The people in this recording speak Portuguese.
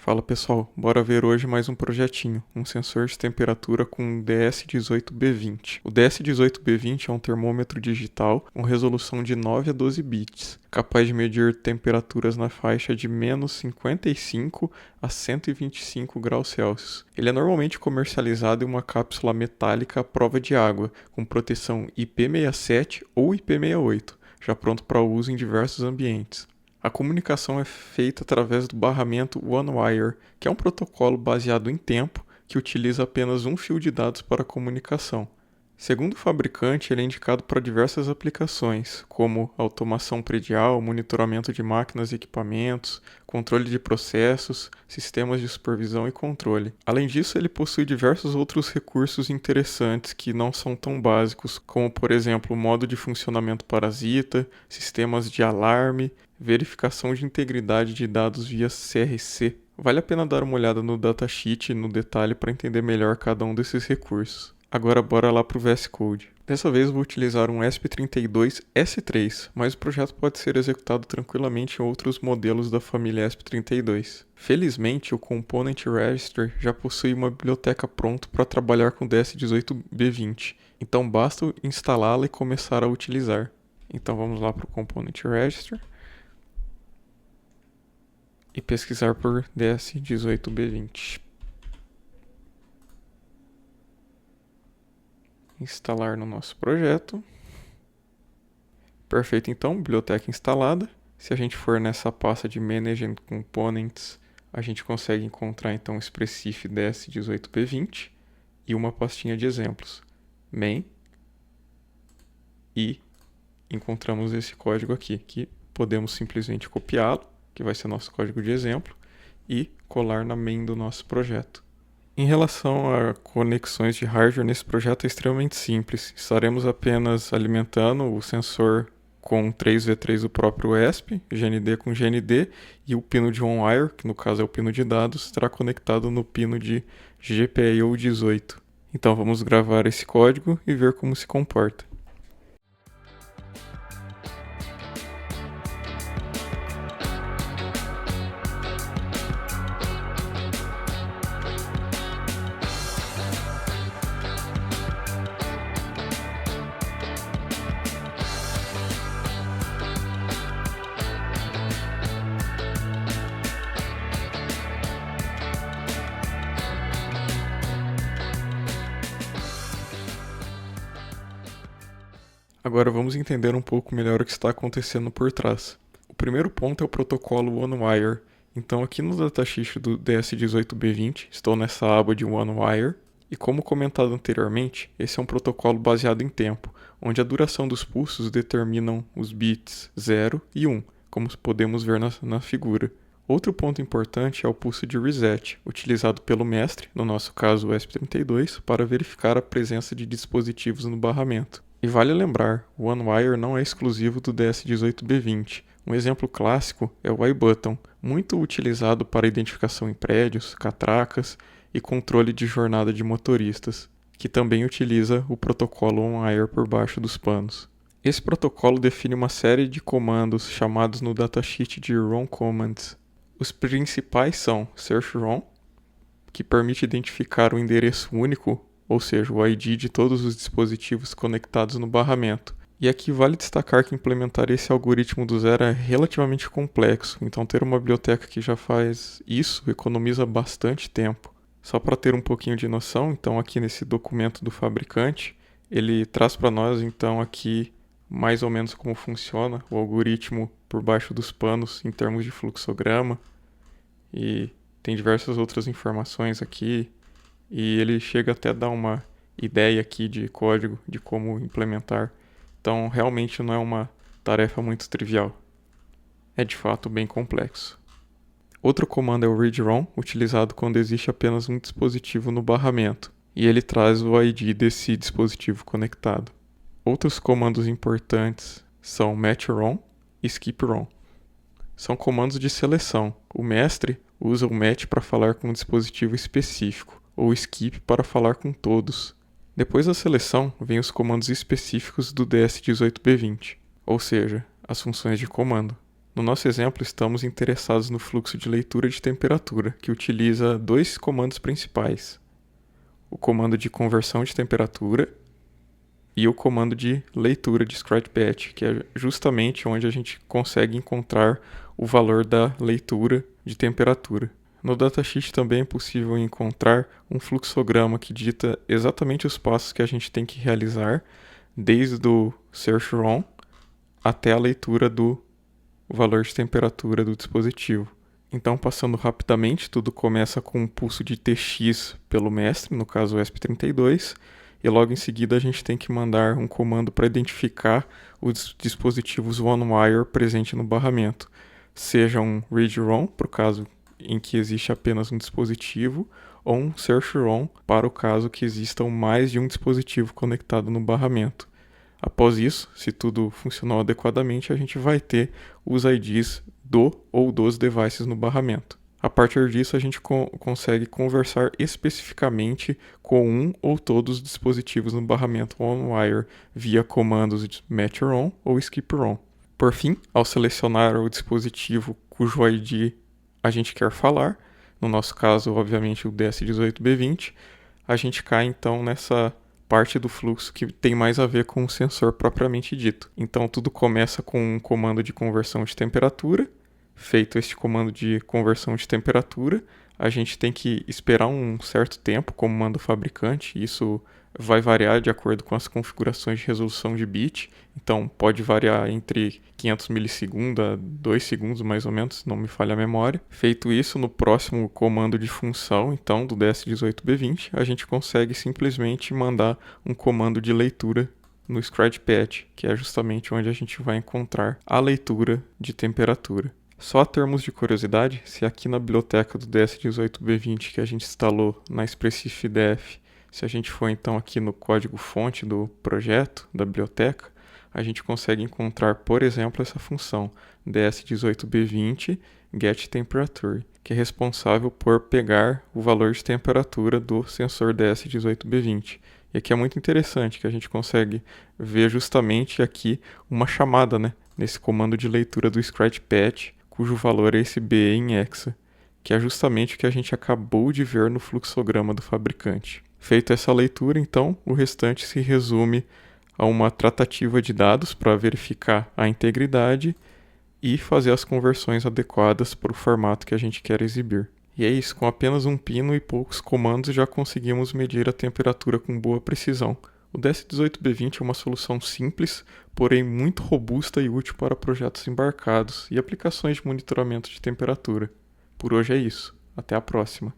Fala pessoal, bora ver hoje mais um projetinho, um sensor de temperatura com DS18B20. O DS18B20 é um termômetro digital com resolução de 9 a 12 bits, capaz de medir temperaturas na faixa de menos 55 a 125 graus Celsius. Ele é normalmente comercializado em uma cápsula metálica à prova de água, com proteção IP67 ou IP68, já pronto para uso em diversos ambientes. A comunicação é feita através do barramento OneWire, que é um protocolo baseado em tempo que utiliza apenas um fio de dados para a comunicação. Segundo o fabricante, ele é indicado para diversas aplicações, como automação predial, monitoramento de máquinas e equipamentos, controle de processos, sistemas de supervisão e controle. Além disso, ele possui diversos outros recursos interessantes que não são tão básicos, como por exemplo, modo de funcionamento parasita, sistemas de alarme, verificação de integridade de dados via CRC. Vale a pena dar uma olhada no datasheet no detalhe para entender melhor cada um desses recursos. Agora bora lá para o VS Code. Dessa vez vou utilizar um ESP32S3, mas o projeto pode ser executado tranquilamente em outros modelos da família ESP32. Felizmente, o Component Registry já possui uma biblioteca pronta para trabalhar com DS18B20, então basta instalá-la e começar a utilizar. Então vamos lá para o Component Registry e pesquisar por DS18B20. Instalar no nosso projeto. Perfeito, então, biblioteca instalada. Se a gente for nessa pasta de Manage Components, a gente consegue encontrar então o Expressif DS18B20 e uma pastinha de exemplos, main, e encontramos esse código aqui, que podemos simplesmente copiá-lo, que vai ser nosso código de exemplo, e colar na main do nosso projeto. Em relação a conexões de hardware, nesse projeto é extremamente simples. Estaremos apenas alimentando o sensor com 3V3 do próprio ESP, GND com GND, e o pino de OnWire, que no caso é o pino de dados, estará conectado no pino de GPIO 18. Então vamos gravar esse código e ver como se comporta. Agora vamos entender um pouco melhor o que está acontecendo por trás. O primeiro ponto é o protocolo OneWire. Então aqui no datasheet do DS18B20, estou nessa aba de OneWire, e como comentado anteriormente, esse é um protocolo baseado em tempo, onde a duração dos pulsos determinam os bits 0 e 1, como podemos ver na figura. Outro ponto importante é o pulso de reset, utilizado pelo mestre, no nosso caso o ESP32, para verificar a presença de dispositivos no barramento. E vale lembrar, o OneWire não é exclusivo do DS18B20. Um exemplo clássico é o iButton, muito utilizado para identificação em prédios, catracas e controle de jornada de motoristas, que também utiliza o protocolo OnWire por baixo dos panos. Esse protocolo define uma série de comandos chamados no datasheet de ROM Commands. Os principais são searchROM, que permite identificar o endereço único, ou seja, o ID de todos os dispositivos conectados no barramento. E aqui vale destacar que implementar esse algoritmo do zero é relativamente complexo, então ter uma biblioteca que já faz isso economiza bastante tempo. Só para ter um pouquinho de noção, então aqui nesse documento do fabricante, ele traz para nós então aqui mais ou menos como funciona o algoritmo por baixo dos panos em termos de fluxograma, e tem diversas outras informações aqui, e ele chega até a dar uma ideia aqui de código de como implementar. Então realmente não é uma tarefa muito trivial. É de fato bem complexo. Outro comando é o read-ROM, utilizado quando existe apenas um dispositivo no barramento, e ele traz o ID desse dispositivo conectado. Outros comandos importantes são match-ROM e skip-ROM. São comandos de seleção. O mestre usa o match para falar com um dispositivo específico, ou skip para falar com todos. Depois da seleção, vem os comandos específicos do DS18B20, ou seja, as funções de comando. No nosso exemplo, estamos interessados no fluxo de leitura de temperatura, que utiliza dois comandos principais: o comando de conversão de temperatura e o comando de leitura de scratchpad, que é justamente onde a gente consegue encontrar o valor da leitura de temperatura. No datasheet também é possível encontrar um fluxograma que dita exatamente os passos que a gente tem que realizar, desde o search ROM até a leitura do valor de temperatura do dispositivo. Então, passando rapidamente, tudo começa com um pulso de TX pelo mestre, no caso o ESP32, e logo em seguida a gente tem que mandar um comando para identificar os dispositivos OneWire presentes no barramento, seja um read-ROM, para o caso em que existe apenas um dispositivo, ou um search-ROM, para o caso que existam mais de um dispositivo conectado no barramento. Após isso, se tudo funcionou adequadamente, a gente vai ter os IDs do ou dos devices no barramento. A partir disso, a gente consegue conversar especificamente com um ou todos os dispositivos no barramento OneWire via comandos de matchROM ou skipROM. Por fim, ao selecionar o dispositivo cujo ID a gente quer falar, no nosso caso, obviamente, o DS18B20, a gente cai então nessa parte do fluxo que tem mais a ver com o sensor propriamente dito. Então tudo começa com um comando de conversão de temperatura. Feito este comando de conversão de temperatura, a gente tem que esperar um certo tempo, como manda o fabricante. Isso vai variar de acordo com as configurações de resolução de bit. Então pode variar entre 500 milissegundos a 2 segundos mais ou menos, se não me falha a memória. Feito isso, no próximo comando de função, então do DS18B20, a gente consegue simplesmente mandar um comando de leitura no scratchpad, que é justamente onde a gente vai encontrar a leitura de temperatura. Só a termos de curiosidade, se aqui na biblioteca do DS18B20 que a gente instalou na Expressif-def, se a gente for então aqui no código-fonte do projeto, da biblioteca, a gente consegue encontrar, por exemplo, essa função DS18B20 getTemperature, que é responsável por pegar o valor de temperatura do sensor DS18B20. E aqui é muito interessante que a gente consegue ver justamente aqui uma chamada, nesse comando de leitura do scratchpad, cujo valor é esse BE em hexa, que é justamente o que a gente acabou de ver no fluxograma do fabricante. Feita essa leitura, então, o restante se resume a uma tratativa de dados para verificar a integridade e fazer as conversões adequadas para o formato que a gente quer exibir. E é isso, com apenas um pino e poucos comandos já conseguimos medir a temperatura com boa precisão. O DS18B20 é uma solução simples, porém muito robusta e útil para projetos embarcados e aplicações de monitoramento de temperatura. Por hoje é isso. Até a próxima.